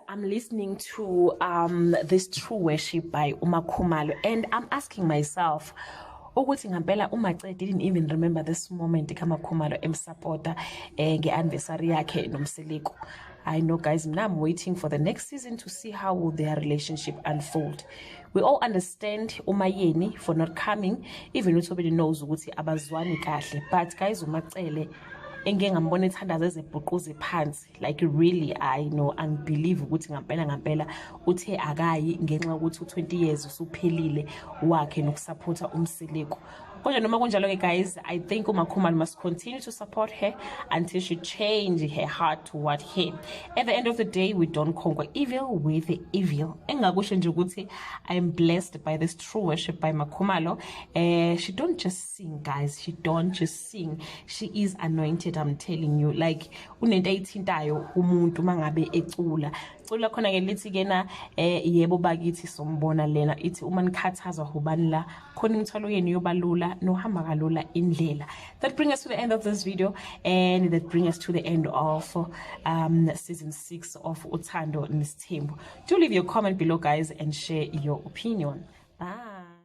I'm listening to this True Worship by Makhumalo, and I'm asking myself, ukuthi ngampela uMacele didn't even remember this moment kaMakhumalo emsupporta nge-anniversary yakhe nomseleko. I know, guys, now I'm waiting for the next season to see how will their relationship unfold. We all understand uMayeni for not coming, even nobody knows ukuthi abazwani kahle, but guys, uMacele engengambona ethandaza ezebhuquze phansi, like really I know and believe ukuthi ngampela uthe akayi ngenxa ukuthi u20 years usuphelile wakhe nokusupporta umseleko. Kodwa noma kunjalo-ke guys, I think uMakhumalo must continue to support her until she change her heart toward him. At the end of the day, we don't conquer evil with evil. Engakusho nje ukuthi I am blessed by this true worship by Makhumalo. She don't just sing, guys. She don't just sing. She is anointed, I'm telling you. Like unento ayithintayo umuntu mangabe ecula. Cula khona ke lithi ke na yebo bakithi sombona lena ithi uma nikhathazwa ubani la khona imithwalo yenu yobalula nohamba kalula indlela. That brings us to the end of this video, and that brings us to the end of season 6 of Uthando Nesthembu. Do leave your comment below, guys, and share your opinion. Bye.